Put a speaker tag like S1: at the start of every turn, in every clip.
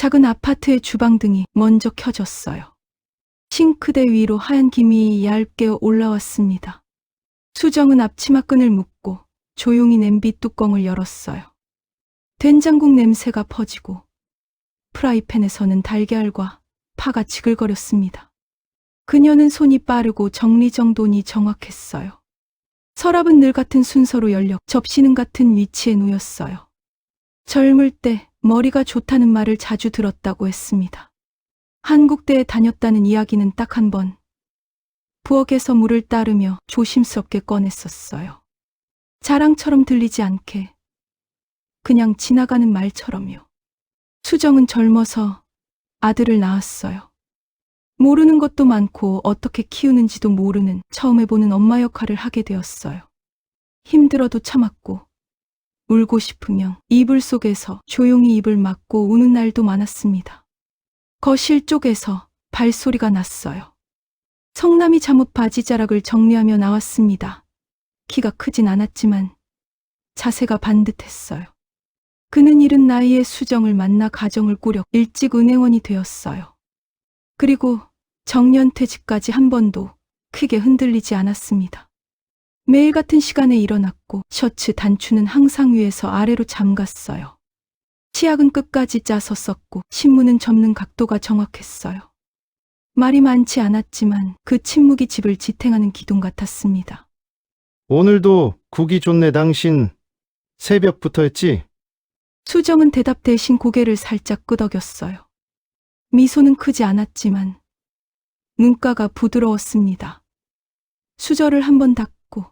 S1: 작은 아파트의 주방등이 먼저 켜졌어요. 싱크대 위로 하얀 김이 얇게 올라왔습니다. 수정은 앞치마끈을 묶고 조용히 냄비 뚜껑을 열었어요. 된장국 냄새가 퍼지고 프라이팬에서는 달걀과 파가 지글거렸습니다. 그녀는 손이 빠르고 정리정돈이 정확했어요. 서랍은 늘 같은 순서로 열려 접시는 같은 위치에 놓였어요. 젊을 때 머리가 좋다는 말을 자주 들었다고 했습니다. 한국대에 다녔다는 이야기는 딱 한 번. 부엌에서 물을 따르며 조심스럽게 꺼냈었어요. 자랑처럼 들리지 않게, 그냥 지나가는 말처럼요. 수정은 젊어서 아들을 낳았어요. 모르는 것도 많고 어떻게 키우는지도 모르는 처음 해보는 엄마 역할을 하게 되었어요. 힘들어도 참았고 울고 싶으면 이불 속에서 조용히 입을 막고 우는 날도 많았습니다. 거실 쪽에서 발소리가 났어요. 성남이 잠옷 바지자락을 정리하며 나왔습니다. 키가 크진 않았지만 자세가 반듯했어요. 그는 이른 나이에 수정을 만나 가정을 꾸려 일찍 은행원이 되었어요. 그리고 정년퇴직까지 한 번도 크게 흔들리지 않았습니다. 매일 같은 시간에 일어났고 셔츠 단추는 항상 위에서 아래로 잠갔어요. 치약은 끝까지 짜서 썼고 신문은 접는 각도가 정확했어요. 말이 많지 않았지만 그 침묵이 집을 지탱하는 기둥 같았습니다.
S2: 오늘도 국이 좋네 당신. 새벽부터 했지?
S1: 수정은 대답 대신 고개를 살짝 끄덕였어요. 미소는 크지 않았지만 눈가가 부드러웠습니다. 수저를 한번 닦고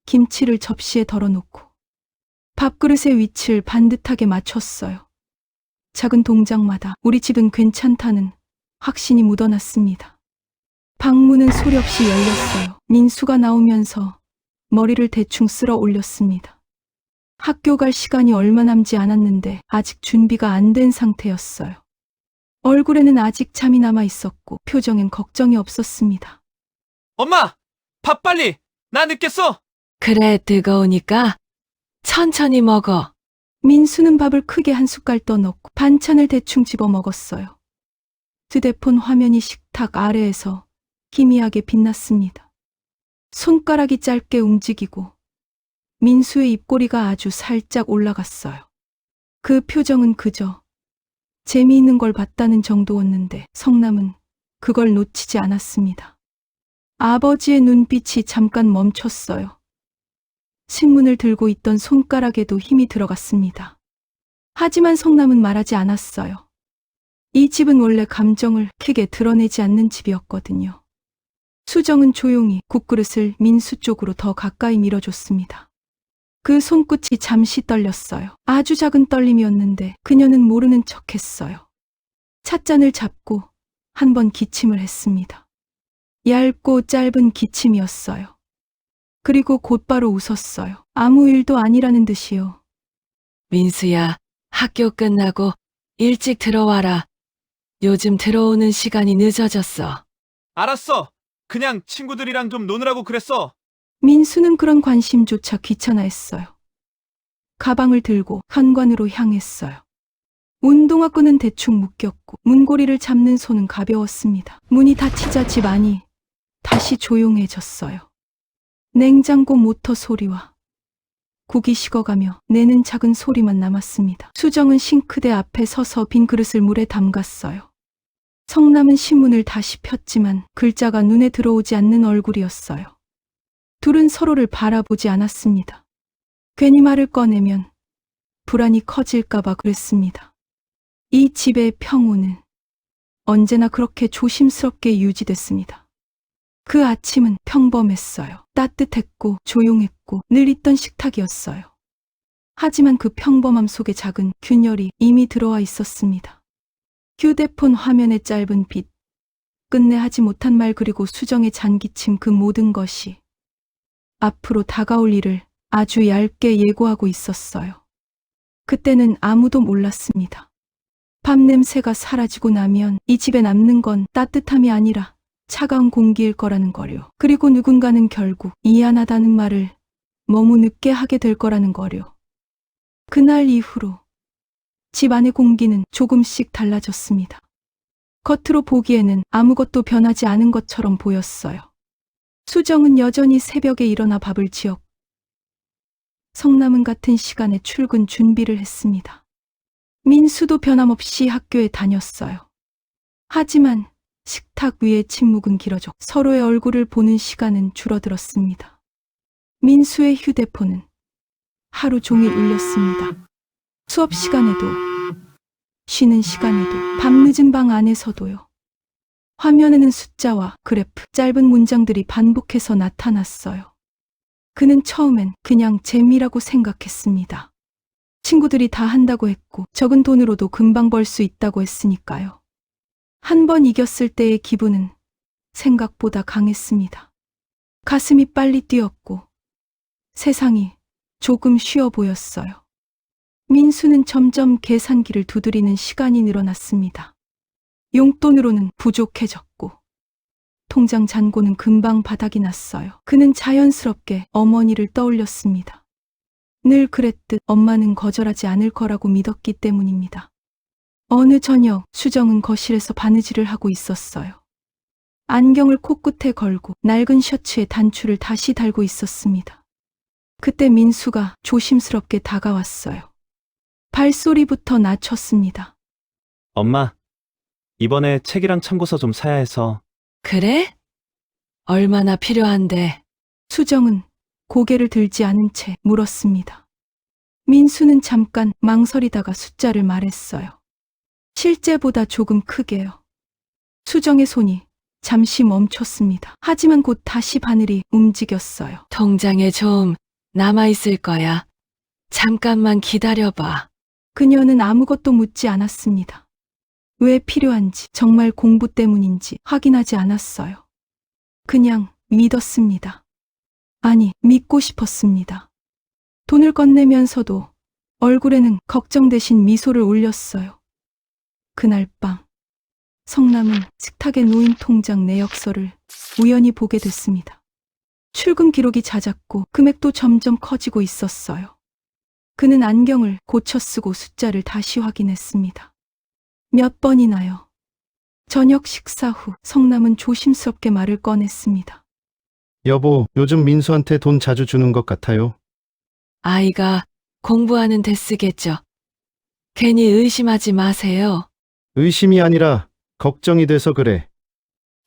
S1: 김치를 접시에 덜어놓고 밥그릇의 위치를 반듯하게 맞췄어요. 작은 동작마다 우리 집은 괜찮다는 확신이 묻어났습니다. 방문은 소리 없이 열렸어요. 민수가 나오면서 머리를 대충 쓸어 올렸습니다. 학교 갈 시간이 얼마 남지 않았는데 아직 준비가 안 된 상태였어요. 얼굴에는 아직 잠이 남아 있었고 표정엔 걱정이 없었습니다.
S3: 엄마! 밥 빨리! 나 늦겠어!
S4: 그래, 뜨거우니까 천천히 먹어.
S1: 민수는 밥을 크게 한 숟갈 떠넣고 반찬을 대충 집어 먹었어요. 휴대폰 화면이 식탁 아래에서 기미하게 빛났습니다. 손가락이 짧게 움직이고 민수의 입꼬리가 아주 살짝 올라갔어요. 그 표정은 그저 재미있는 걸 봤다는 정도였는데 성남은 그걸 놓치지 않았습니다. 아버지의 눈빛이 잠깐 멈췄어요. 신문을 들고 있던 손가락에도 힘이 들어갔습니다. 하지만 성남은 말하지 않았어요. 이 집은 원래 감정을 크게 드러내지 않는 집이었거든요. 수정은 조용히 국그릇을 민수 쪽으로 더 가까이 밀어줬습니다. 그 손끝이 잠시 떨렸어요. 아주 작은 떨림이었는데 그녀는 모르는 척했어요. 찻잔을 잡고 한 번 기침을 했습니다. 얇고 짧은 기침이었어요. 그리고 곧바로 웃었어요. 아무 일도 아니라는 듯이요.
S4: 민수야, 학교 끝나고 일찍 들어와라. 요즘 들어오는 시간이 늦어졌어.
S3: 알았어! 그냥 친구들이랑 좀 노느라고 그랬어!
S1: 민수는 그런 관심조차 귀찮아했어요. 가방을 들고 현관으로 향했어요. 운동화 끈은 대충 묶였고 문고리를 잡는 손은 가벼웠습니다. 문이 닫히자 집 안이 다시 조용해졌어요. 냉장고 모터 소리와 국이 식어가며 내는 작은 소리만 남았습니다. 수정은 싱크대 앞에 서서 빈 그릇을 물에 담갔어요. 성남은 신문을 다시 폈지만 글자가 눈에 들어오지 않는 얼굴이었어요. 둘은 서로를 바라보지 않았습니다. 괜히 말을 꺼내면 불안이 커질까봐 그랬습니다. 이 집의 평온은 언제나 그렇게 조심스럽게 유지됐습니다. 그 아침은 평범했어요. 따뜻했고 조용했고 늘 있던 식탁이었어요. 하지만 그 평범함 속에 작은 균열이 이미 들어와 있었습니다. 휴대폰 화면의 짧은 빛, 끝내 하지 못한 말 그리고 수정의 잔기침 그 모든 것이 앞으로 다가올 일을 아주 얇게 예고하고 있었어요. 그때는 아무도 몰랐습니다. 밥 냄새가 사라지고 나면 이 집에 남는 건 따뜻함이 아니라 차가운 공기일 거라는 거요. 그리고 누군가는 결국 미안하다는 말을 너무 늦게 하게 될 거라는 거요. 그날 이후로 집 안의 공기는 조금씩 달라졌습니다. 겉으로 보기에는 아무것도 변하지 않은 것처럼 보였어요. 수정은 여전히 새벽에 일어나 밥을 지었고 성남은 같은 시간에 출근 준비를 했습니다. 민수도 변함없이 학교에 다녔어요. 하지만 식탁 위의 침묵은 길어져 서로의 얼굴을 보는 시간은 줄어들었습니다. 민수의 휴대폰은 하루 종일 울렸습니다. 수업 시간에도, 쉬는 시간에도, 밤늦은 방 안에서도요. 화면에는 숫자와 그래프, 짧은 문장들이 반복해서 나타났어요. 그는 처음엔 그냥 재미라고 생각했습니다. 친구들이 다 한다고 했고 적은 돈으로도 금방 벌 수 있다고 했으니까요. 한 번 이겼을 때의 기분은 생각보다 강했습니다. 가슴이 빨리 뛰었고 세상이 조금 쉬워 보였어요. 민수는 점점 계산기를 두드리는 시간이 늘어났습니다. 용돈으로는 부족해졌고 통장 잔고는 금방 바닥이 났어요. 그는 자연스럽게 어머니를 떠올렸습니다. 늘 그랬듯 엄마는 거절하지 않을 거라고 믿었기 때문입니다. 어느 저녁 수정은 거실에서 바느질을 하고 있었어요. 안경을 코끝에 걸고 낡은 셔츠에 단추를 다시 달고 있었습니다. 그때 민수가 조심스럽게 다가왔어요. 발소리부터 낮췄습니다.
S3: 엄마, 이번에 책이랑 참고서 좀 사야 해서.
S4: 그래? 얼마나 필요한데?
S1: 수정은 고개를 들지 않은 채 물었습니다. 민수는 잠깐 망설이다가 숫자를 말했어요. 실제보다 조금 크게요. 수정의 손이 잠시 멈췄습니다. 하지만 곧 다시 바늘이 움직였어요.
S4: 통장에 좀 남아있을 거야. 잠깐만 기다려봐.
S1: 그녀는 아무것도 묻지 않았습니다. 왜 필요한지, 정말 공부 때문인지 확인하지 않았어요. 그냥 믿었습니다. 아니, 믿고 싶었습니다. 돈을 건네면서도 얼굴에는 걱정 대신 미소를 올렸어요. 그날 밤, 성남은 식탁에 놓인 통장 내역서를 우연히 보게 됐습니다. 출금 기록이 잦았고 금액도 점점 커지고 있었어요. 그는 안경을 고쳐 쓰고 숫자를 다시 확인했습니다. 몇 번이나요? 저녁 식사 후 성남은 조심스럽게 말을 꺼냈습니다.
S2: 여보, 요즘 민수한테 돈 자주 주는 것 같아요.
S4: 아이가 공부하는 데 쓰겠죠. 괜히 의심하지 마세요.
S2: 의심이 아니라 걱정이 돼서 그래.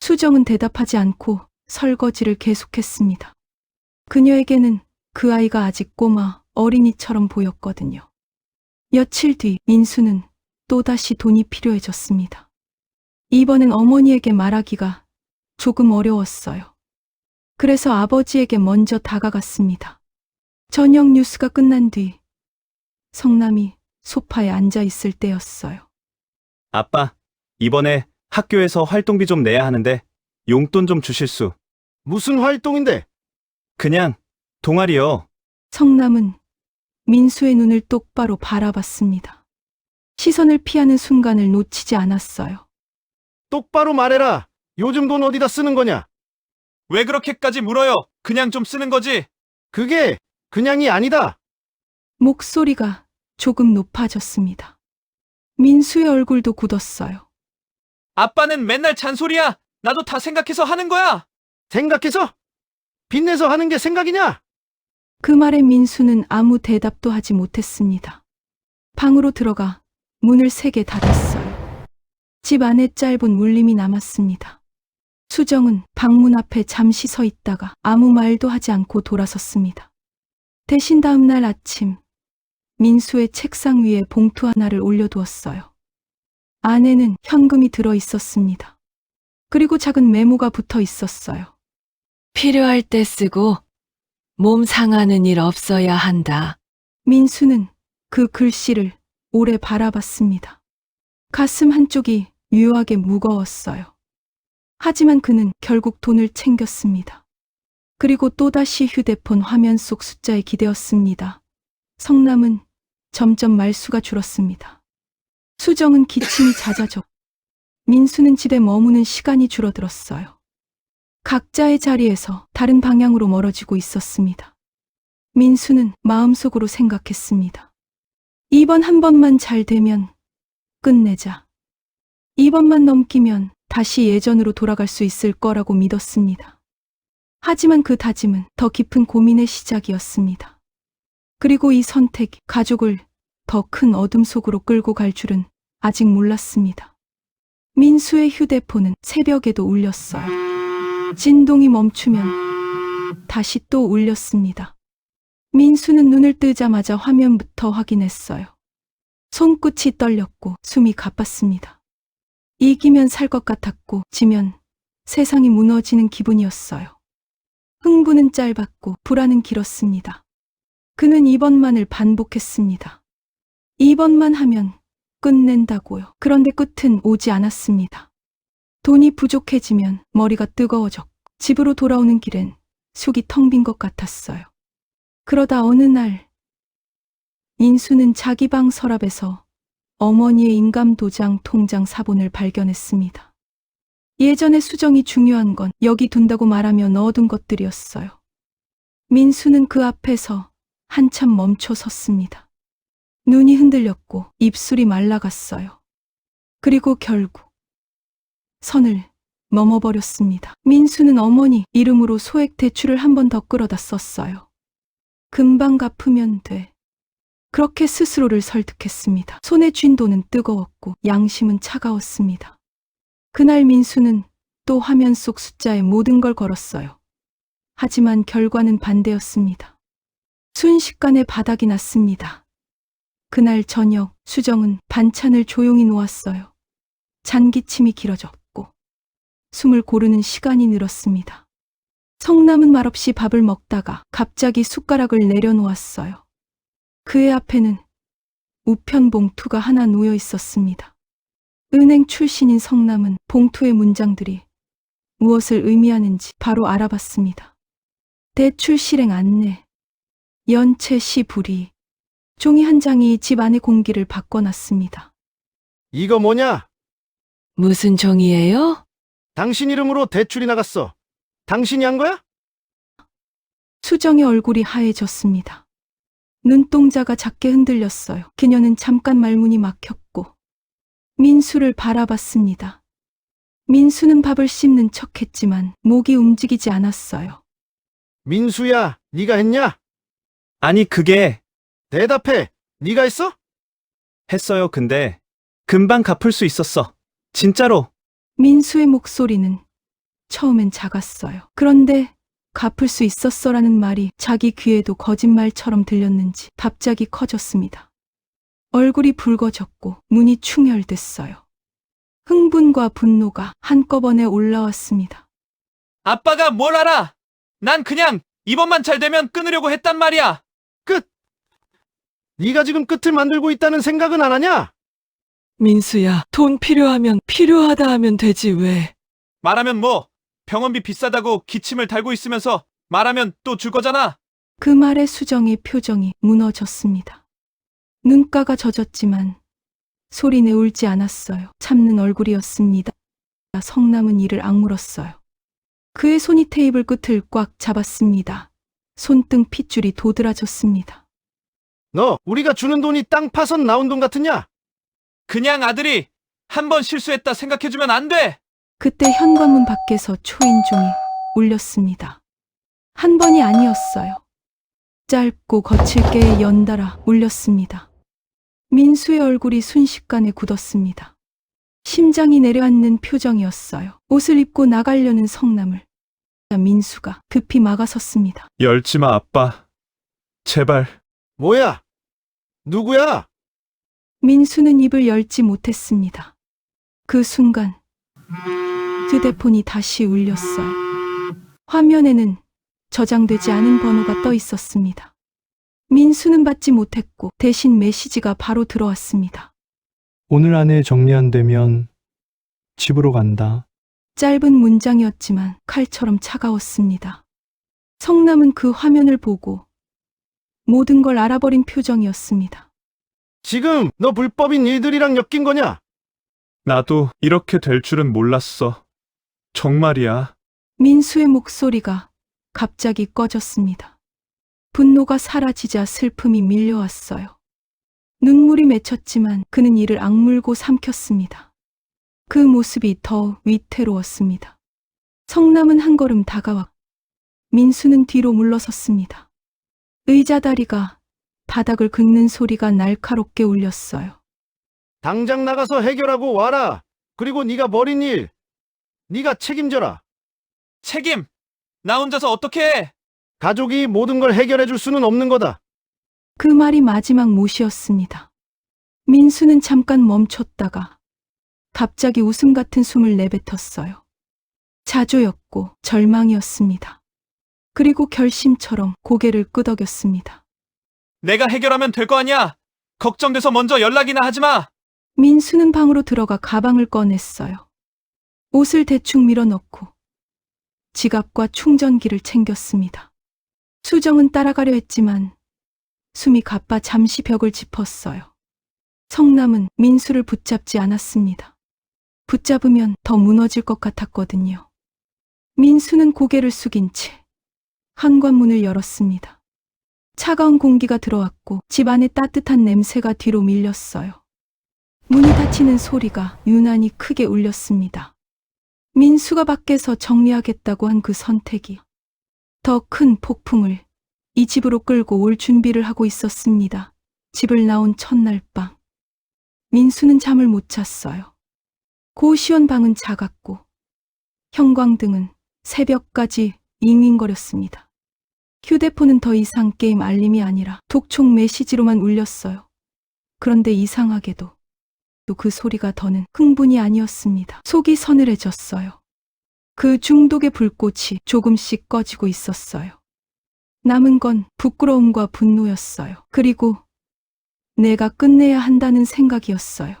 S1: 수정은 대답하지 않고 설거지를 계속했습니다. 그녀에게는 그 아이가 아직 꼬마 어린이처럼 보였거든요. 며칠 뒤 민수는 또다시 돈이 필요해졌습니다. 이번엔 어머니에게 말하기가 조금 어려웠어요. 그래서 아버지에게 먼저 다가갔습니다. 저녁 뉴스가 끝난 뒤 성남이 소파에 앉아 있을 때였어요.
S3: 아빠, 이번에 학교에서 활동비 좀 내야 하는데 용돈 좀 주실 수.
S2: 무슨 활동인데?
S3: 그냥 동아리요.
S1: 성남은 민수의 눈을 똑바로 바라봤습니다. 시선을 피하는 순간을 놓치지 않았어요.
S2: 똑바로 말해라. 요즘 돈 어디다 쓰는 거냐?
S3: 왜 그렇게까지 물어요? 그냥 좀 쓰는 거지.
S2: 그게 그냥이 아니다.
S1: 목소리가 조금 높아졌습니다. 민수의 얼굴도 굳었어요.
S3: 아빠는 맨날 잔소리야. 나도 다 생각해서 하는 거야.
S2: 생각해서? 빚내서 하는 게 생각이냐?
S1: 그 말에 민수는 아무 대답도 하지 못했습니다. 방으로 들어가 문을 세게 닫았어요. 집 안에 짧은 울림이 남았습니다. 수정은 방문 앞에 잠시 서 있다가 아무 말도 하지 않고 돌아섰습니다. 대신 다음 날 아침 민수의 책상 위에 봉투 하나를 올려두었어요. 안에는 현금이 들어 있었습니다. 그리고 작은 메모가 붙어 있었어요.
S4: 필요할 때 쓰고 몸 상하는 일 없어야 한다.
S1: 민수는 그 글씨를 오래 바라봤습니다. 가슴 한쪽이 묘하게 무거웠어요. 하지만 그는 결국 돈을 챙겼습니다. 그리고 또다시 휴대폰 화면 속 숫자에 기대었습니다. 성남은 점점 말수가 줄었습니다. 수정은 기침이 잦아졌고 민수는 집에 머무는 시간이 줄어들었어요. 각자의 자리에서 다른 방향으로 멀어지고 있었습니다. 민수는 마음속으로 생각했습니다. 이번 한 번만 잘 되면 끝내자. 이번만 넘기면 다시 예전으로 돌아갈 수 있을 거라고 믿었습니다. 하지만 그 다짐은 더 깊은 고민의 시작이었습니다. 그리고 이 선택이 가족을 더 큰 어둠 속으로 끌고 갈 줄은 아직 몰랐습니다. 민수의 휴대폰은 새벽에도 울렸어요. 진동이 멈추면 다시 또 울렸습니다. 민수는 눈을 뜨자마자 화면부터 확인했어요. 손끝이 떨렸고 숨이 가빴습니다. 이기면 살 것 같았고 지면 세상이 무너지는 기분이었어요. 흥분은 짧았고 불안은 길었습니다. 그는 이번만을 반복했습니다. 이번만 하면 끝낸다고요. 그런데 끝은 오지 않았습니다. 돈이 부족해지면 머리가 뜨거워졌고 집으로 돌아오는 길엔 속이 텅 빈 것 같았어요. 그러다 어느 날 민수는 자기 방 서랍에서 어머니의 인감도장 통장 사본을 발견했습니다. 예전에 수정이 중요한 건 여기 둔다고 말하며 넣어둔 것들이었어요. 민수는 그 앞에서 한참 멈춰 섰습니다. 눈이 흔들렸고 입술이 말라갔어요. 그리고 결국 선을 넘어버렸습니다. 민수는 어머니 이름으로 소액 대출을 한 번 더 끌어다 썼어요. 금방 갚으면 돼. 그렇게 스스로를 설득했습니다. 손에 쥔 돈은 뜨거웠고 양심은 차가웠습니다. 그날 민수는 또 화면 속 숫자에 모든 걸 걸었어요. 하지만 결과는 반대였습니다. 순식간에 바닥이 났습니다. 그날 저녁 수정은 반찬을 조용히 놓았어요. 잔기침이 길어졌고 숨을 고르는 시간이 늘었습니다. 성남은 말없이 밥을 먹다가 갑자기 숟가락을 내려놓았어요. 그의 앞에는 우편 봉투가 하나 놓여 있었습니다. 은행 출신인 성남은 봉투의 문장들이 무엇을 의미하는지 바로 알아봤습니다. 대출 실행 안내, 연체 시 불이, 종이 한 장이 집 안의 공기를 바꿔놨습니다.
S2: 이거 뭐냐?
S4: 무슨 종이에요?
S2: 당신 이름으로 대출이 나갔어. 당신이 한 거야?
S1: 수정의 얼굴이 하얘졌습니다. 눈동자가 작게 흔들렸어요. 그녀는 잠깐 말문이 막혔고 민수를 바라봤습니다. 민수는 밥을 씹는 척했지만 목이 움직이지 않았어요.
S2: 민수야, 네가 했냐?
S3: 아니, 그게
S2: 대답해. 네가 했어?
S3: 했어요. 근데 금방 갚을 수 있었어. 진짜로.
S1: 민수의 목소리는 처음엔 작았어요. 그런데 갚을 수 있었어라는 말이 자기 귀에도 거짓말처럼 들렸는지 갑자기 커졌습니다. 얼굴이 붉어졌고 눈이 충혈됐어요. 흥분과 분노가 한꺼번에 올라왔습니다.
S3: 아빠가 뭘 알아? 난 그냥 이번만 잘 되면 끊으려고 했단 말이야.
S2: 끝! 네가 지금 끝을 만들고 있다는 생각은 안 하냐?
S4: 민수야, 돈 필요하면 필요하다 하면 되지 왜?
S3: 말하면 뭐? 병원비 비싸다고 기침을 달고 있으면서 말하면 또 줄 거잖아.
S1: 그 말에 수정의 표정이 무너졌습니다. 눈가가 젖었지만 소리내 울지 않았어요. 참는 얼굴이었습니다. 성남은 이를 악물었어요. 그의 손이 테이블 끝을 꽉 잡았습니다. 손등 핏줄이 도드라졌습니다.
S2: 너 우리가 주는 돈이 땅 파선 나온 돈 같으냐?
S3: 그냥 아들이 한 번 실수했다 생각해주면 안 돼.
S1: 그때 현관문 밖에서 초인종이 울렸습니다. 한 번이 아니었어요. 짧고 거칠게 연달아 울렸습니다. 민수의 얼굴이 순식간에 굳었습니다. 심장이 내려앉는 표정이었어요. 옷을 입고 나가려는 성남을 민수가 급히 막아섰습니다.
S3: 열지 마, 아빠. 제발.
S2: 뭐야? 누구야?
S1: 민수는 입을 열지 못했습니다. 그 순간 휴대폰이 다시 울렸어요. 화면에는 저장되지 않은 번호가 떠 있었습니다. 민수는 받지 못했고 대신 메시지가 바로 들어왔습니다.
S5: 오늘 안에 정리 안 되면 집으로 간다.
S1: 짧은 문장이었지만 칼처럼 차가웠습니다. 성남은 그 화면을 보고 모든 걸 알아버린 표정이었습니다.
S2: 지금 너 불법인 일들이랑 엮인 거냐?
S3: 나도 이렇게 될 줄은 몰랐어. 정말이야.
S1: 민수의 목소리가 갑자기 꺼졌습니다. 분노가 사라지자 슬픔이 밀려왔어요. 눈물이 맺혔지만 그는 이를 악물고 삼켰습니다. 그 모습이 더 위태로웠습니다. 성남은 한 걸음 다가왔고 민수는 뒤로 물러섰습니다. 의자 다리가 바닥을 긁는 소리가 날카롭게 울렸어요.
S2: 당장 나가서 해결하고 와라. 그리고 네가 벌인 일, 네가 책임져라.
S3: 책임! 나 혼자서 어떻게 해?
S2: 가족이 모든 걸 해결해 줄 수는 없는 거다.
S1: 그 말이 마지막 못이었습니다. 민수는 잠깐 멈췄다가 갑자기 웃음 같은 숨을 내뱉었어요. 자조였고 절망이었습니다. 그리고 결심처럼 고개를 끄덕였습니다.
S3: 내가 해결하면 될 거 아니야! 걱정돼서 먼저 연락이나 하지 마!
S1: 민수는 방으로 들어가 가방을 꺼냈어요. 옷을 대충 밀어넣고 지갑과 충전기를 챙겼습니다. 수정은 따라가려 했지만 숨이 가빠 잠시 벽을 짚었어요. 성남은 민수를 붙잡지 않았습니다. 붙잡으면 더 무너질 것 같았거든요. 민수는 고개를 숙인 채 현관문을 열었습니다. 차가운 공기가 들어왔고 집 안에 따뜻한 냄새가 뒤로 밀렸어요. 문이 닫히는 소리가 유난히 크게 울렸습니다. 민수가 밖에서 정리하겠다고 한 그 선택이 더 큰 폭풍을 이 집으로 끌고 올 준비를 하고 있었습니다. 집을 나온 첫날 밤, 민수는 잠을 못 잤어요. 고시원 방은 작았고 형광등은 새벽까지 잉잉거렸습니다. 휴대폰은 더 이상 게임 알림이 아니라 독촉 메시지로만 울렸어요. 그런데 이상하게도 또 그 소리가 더는 흥분이 아니었습니다. 속이 서늘해졌어요. 그 중독의 불꽃이 조금씩 꺼지고 있었어요. 남은 건 부끄러움과 분노였어요. 그리고 내가 끝내야 한다는 생각이었어요.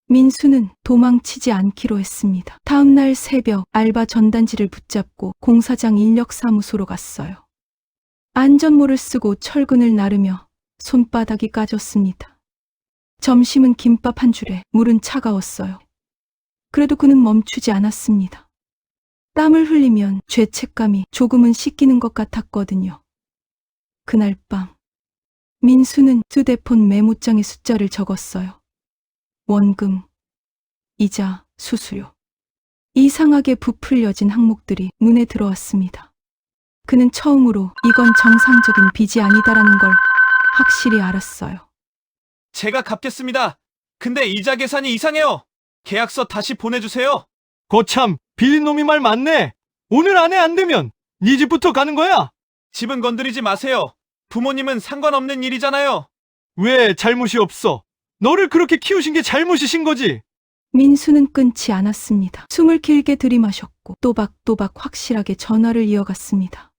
S1: 민수는 도망치지 않기로 했습니다. 다음 날 새벽 알바 전단지를 붙잡고 공사장 인력사무소로 갔어요. 안전모를 쓰고 철근을 나르며 손바닥이 까졌습니다. 점심은 김밥 한 줄에 물은 차가웠어요. 그래도 그는 멈추지 않았습니다. 땀을 흘리면 죄책감이 조금은 씻기는 것 같았거든요. 그날 밤 민수는 휴대폰 메모장에 숫자를 적었어요. 원금, 이자, 수수료. 이상하게 부풀려진 항목들이 눈에 들어왔습니다. 그는 처음으로 이건 정상적인 빚이 아니다라는 걸 확실히 알았어요.
S3: 제가 갚겠습니다. 근데 이자 계산이 이상해요. 계약서 다시 보내주세요.
S5: 거참, 빌린 놈이 말 맞네. 오늘 안에 안 되면 네 집부터 가는 거야.
S3: 집은 건드리지 마세요. 부모님은 상관없는 일이잖아요.
S5: 왜 잘못이 없어? 너를 그렇게 키우신 게 잘못이신 거지.
S1: 민수는 끊지 않았습니다. 숨을 길게 들이마셨고 또박또박 확실하게 전화를 이어갔습니다.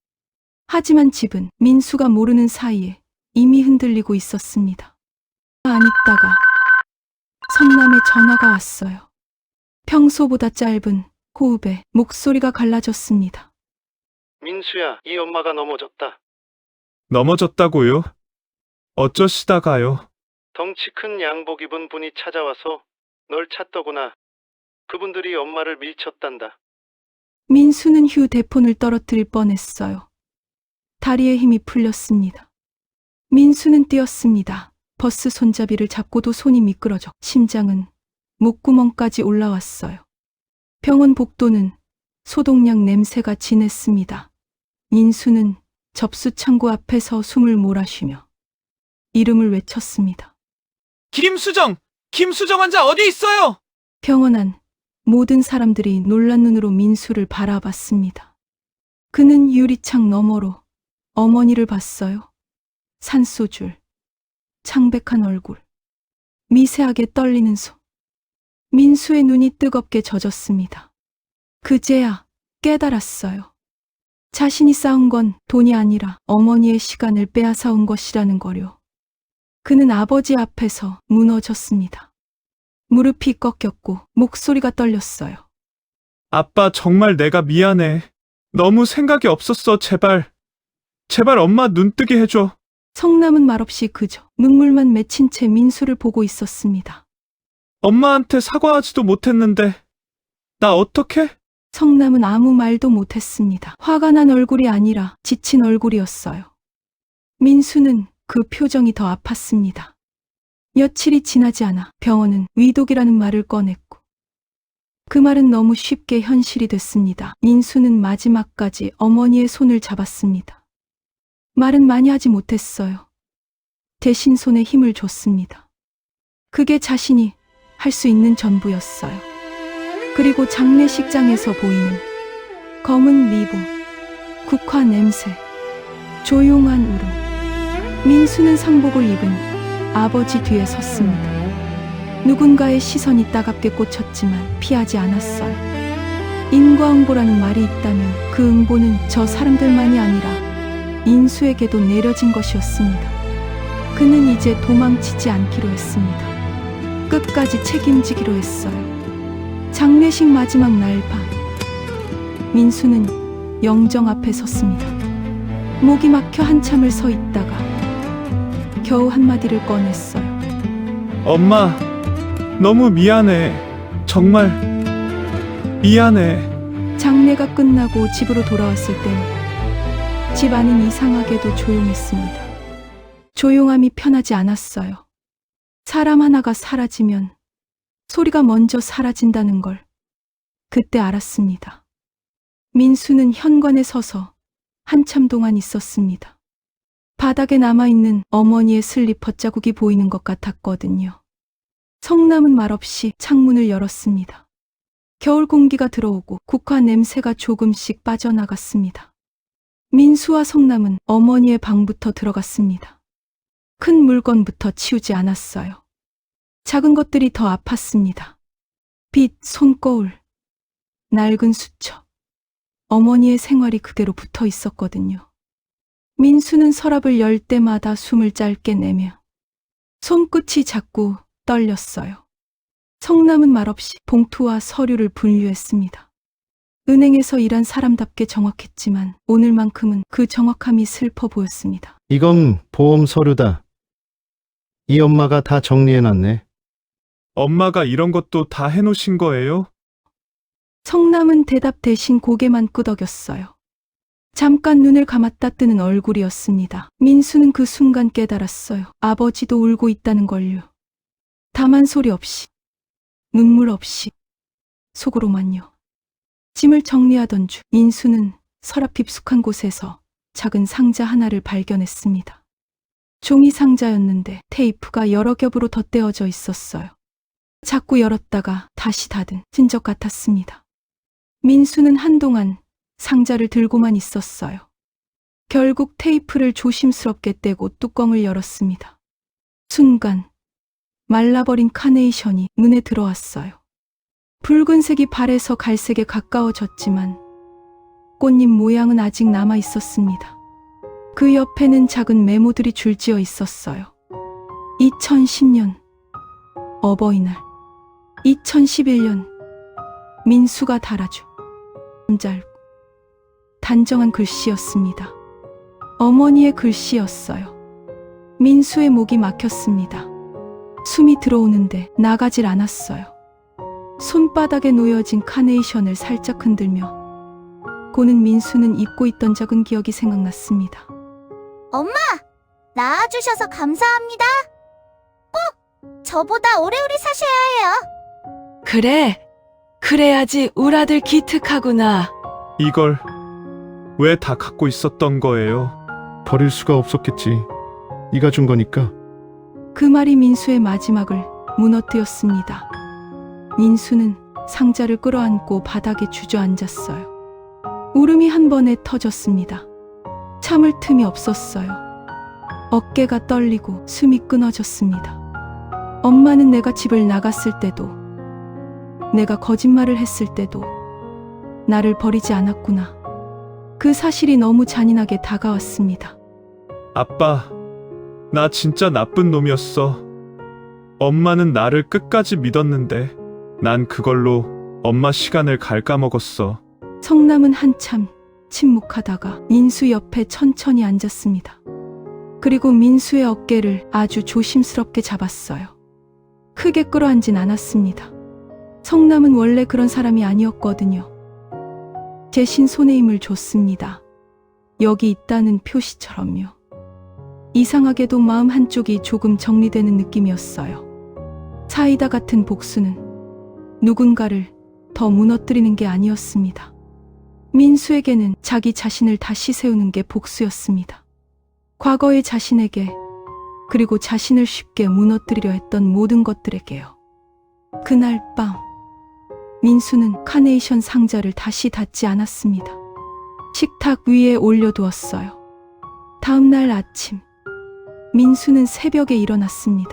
S1: 하지만 집은 민수가 모르는 사이에 이미 흔들리고 있었습니다. 안 있다가 성남의 전화가 왔어요. 평소보다 짧은 호흡에 목소리가 갈라졌습니다.
S2: 민수야, 이 엄마가 넘어졌다.
S3: 넘어졌다고요? 어쩌시다가요?
S2: 덩치 큰 양복 입은 분이 찾아와서 널 찾더구나. 그분들이 엄마를 밀쳤단다.
S1: 민수는 휴대폰을 떨어뜨릴 뻔했어요. 다리에 힘이 풀렸습니다. 민수는 뛰었습니다. 버스 손잡이를 잡고도 손이 미끄러져 심장은 목구멍까지 올라왔어요. 병원 복도는 소독약 냄새가 진했습니다. 민수는 접수 창구 앞에서 숨을 몰아쉬며 이름을 외쳤습니다.
S3: 김수정! 김수정 환자 어디 있어요?
S1: 병원 안 모든 사람들이 놀란 눈으로 민수를 바라봤습니다. 그는 유리창 너머로 어머니를 봤어요. 산소줄, 창백한 얼굴, 미세하게 떨리는 손. 민수의 눈이 뜨겁게 젖었습니다. 그제야 깨달았어요. 자신이 쌓은 건 돈이 아니라 어머니의 시간을 빼앗아온 것이라는 거요. 그는 아버지 앞에서 무너졌습니다. 무릎이 꺾였고 목소리가 떨렸어요.
S3: 아빠 정말 내가 미안해. 너무 생각이 없었어. 제발 엄마 눈뜨게 해줘.
S1: 성남은 말없이 그저 눈물만 맺힌 채 민수를 보고 있었습니다.
S3: 엄마한테 사과하지도 못했는데 나 어떡해?
S1: 성남은 아무 말도 못했습니다. 화가 난 얼굴이 아니라 지친 얼굴이었어요. 민수는 그 표정이 더 아팠습니다. 며칠이 지나지 않아 병원은 위독이라는 말을 꺼냈고 그 말은 너무 쉽게 현실이 됐습니다. 민수는 마지막까지 어머니의 손을 잡았습니다. 말은 많이 하지 못했어요. 대신 손에 힘을 줬습니다. 그게 자신이 할 수 있는 전부였어요. 그리고 장례식장에서 보이는 검은 리본, 국화 냄새, 조용한 울음. 민수는 상복을 입은 아버지 뒤에 섰습니다. 누군가의 시선이 따갑게 꽂혔지만 피하지 않았어요. 인과응보라는 말이 있다면 그 응보는 저 사람들만이 아니라 민수에게도 내려진 것이었습니다. 그는 이제 도망치지 않기로 했습니다. 끝까지 책임지기로 했어요. 장례식 마지막 날 밤, 민수는 영정 앞에 섰습니다. 목이 막혀 한참을 서 있다가 겨우 한마디를 꺼냈어요.
S3: 엄마, 너무 미안해. 정말 미안해.
S1: 장례가 끝나고 집으로 돌아왔을 땐 집 안은 이상하게도 조용했습니다. 조용함이 편하지 않았어요. 사람 하나가 사라지면 소리가 먼저 사라진다는 걸 그때 알았습니다. 민수는 현관에 서서 한참 동안 있었습니다. 바닥에 남아있는 어머니의 슬리퍼 자국이 보이는 것 같았거든요. 성남은 말없이 창문을 열었습니다. 겨울 공기가 들어오고 국화 냄새가 조금씩 빠져나갔습니다. 민수와 성남은 어머니의 방부터 들어갔습니다. 큰 물건부터 치우지 않았어요. 작은 것들이 더 아팠습니다. 빗, 손거울, 낡은 수첩. 어머니의 생활이 그대로 붙어 있었거든요. 민수는 서랍을 열 때마다 숨을 짧게 내며 손끝이 자꾸 떨렸어요. 성남은 말없이 봉투와 서류를 분류했습니다. 은행에서 일한 사람답게 정확했지만 오늘만큼은 그 정확함이 슬퍼 보였습니다.
S2: 이건 보험 서류다. 이 엄마가 다 정리해놨네.
S3: 엄마가 이런 것도 다 해놓으신 거예요?
S1: 성남은 대답 대신 고개만 끄덕였어요. 잠깐 눈을 감았다 뜨는 얼굴이었습니다. 민수는 그 순간 깨달았어요. 아버지도 울고 있다는 걸요. 다만 소리 없이, 눈물 없이, 속으로만요. 짐을 정리하던 중 민수는 서랍 깊숙한 곳에서 작은 상자 하나를 발견했습니다. 종이 상자였는데 테이프가 여러 겹으로 덧대어져 있었어요. 자꾸 열었다가 다시 닫은 적 같았습니다. 민수는 한동안 상자를 들고만 있었어요. 결국 테이프를 조심스럽게 떼고 뚜껑을 열었습니다. 순간 말라버린 카네이션이 눈에 들어왔어요. 붉은색이 발에서 갈색에 가까워졌지만 꽃잎 모양은 아직 남아 있었습니다. 그 옆에는 작은 메모들이 줄지어 있었어요. 2010년 어버이날, 2011년 민수가 달아준 짧고 단정한 글씨였습니다. 어머니의 글씨였어요. 민수의 목이 막혔습니다. 숨이 들어오는데 나가질 않았어요. 손바닥에 놓여진 카네이션을 살짝 흔들며 고는 민수는 잊고 있던 작은 기억이 생각났습니다.
S6: 엄마! 낳아주셔서 감사합니다. 꼭 저보다 오래오래 사셔야 해요.
S4: 그래, 그래야지 우리 아들 기특하구나.
S3: 이걸 왜 다 갖고 있었던 거예요?
S2: 버릴 수가 없었겠지. 네가 준 거니까.
S1: 그 말이 민수의 마지막을 무너뜨렸습니다. 민수는 상자를 끌어안고 바닥에 주저앉았어요. 울음이 한 번에 터졌습니다. 참을 틈이 없었어요. 어깨가 떨리고 숨이 끊어졌습니다. 엄마는 내가 집을 나갔을 때도, 내가 거짓말을 했을 때도 나를 버리지 않았구나. 그 사실이 너무 잔인하게 다가왔습니다.
S3: 아빠, 나 진짜 나쁜 놈이었어. 엄마는 나를 끝까지 믿었는데 난 그걸로 엄마 시간을 갉아먹었어.
S1: 성남은 한참 침묵하다가 민수 옆에 천천히 앉았습니다. 그리고 민수의 어깨를 아주 조심스럽게 잡았어요. 크게 끌어안진 않았습니다. 성남은 원래 그런 사람이 아니었거든요. 대신 손에 힘을 줬습니다. 여기 있다는 표시처럼요. 이상하게도 마음 한쪽이 조금 정리되는 느낌이었어요. 사이다 같은 복수는 누군가를 더 무너뜨리는 게 아니었습니다. 민수에게는 자기 자신을 다시 세우는 게 복수였습니다. 과거의 자신에게, 그리고 자신을 쉽게 무너뜨리려 했던 모든 것들에게요. 그날 밤, 민수는 카네이션 상자를 다시 닫지 않았습니다. 식탁 위에 올려두었어요. 다음 날 아침, 민수는 새벽에 일어났습니다.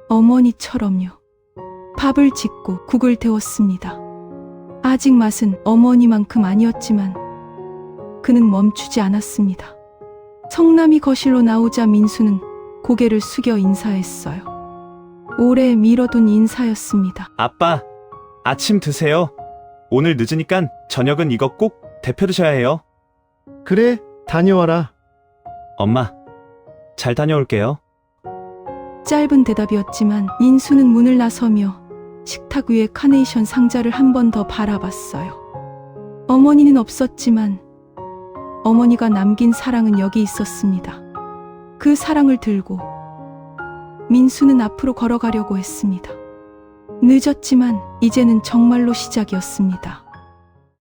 S1: 어머니처럼요. 밥을 짓고 국을 데웠습니다. 아직 맛은 어머니만큼 아니었지만 그는 멈추지 않았습니다. 성남이 거실로 나오자 민수는 고개를 숙여 인사했어요. 오래 미뤄둔 인사였습니다.
S3: 아빠, 아침 드세요. 오늘 늦으니까 저녁은 이거 꼭 데펴 드셔야 해요.
S5: 그래, 다녀와라.
S3: 엄마, 잘 다녀올게요.
S1: 짧은 대답이었지만 민수는 문을 나서며 식탁 위에 카네이션 상자를 한 번 더 바라봤어요. 어머니는 없었지만 어머니가 남긴 사랑은 여기 있었습니다. 그 사랑을 들고 민수는 앞으로 걸어가려고 했습니다. 늦었지만 이제는 정말로 시작이었습니다.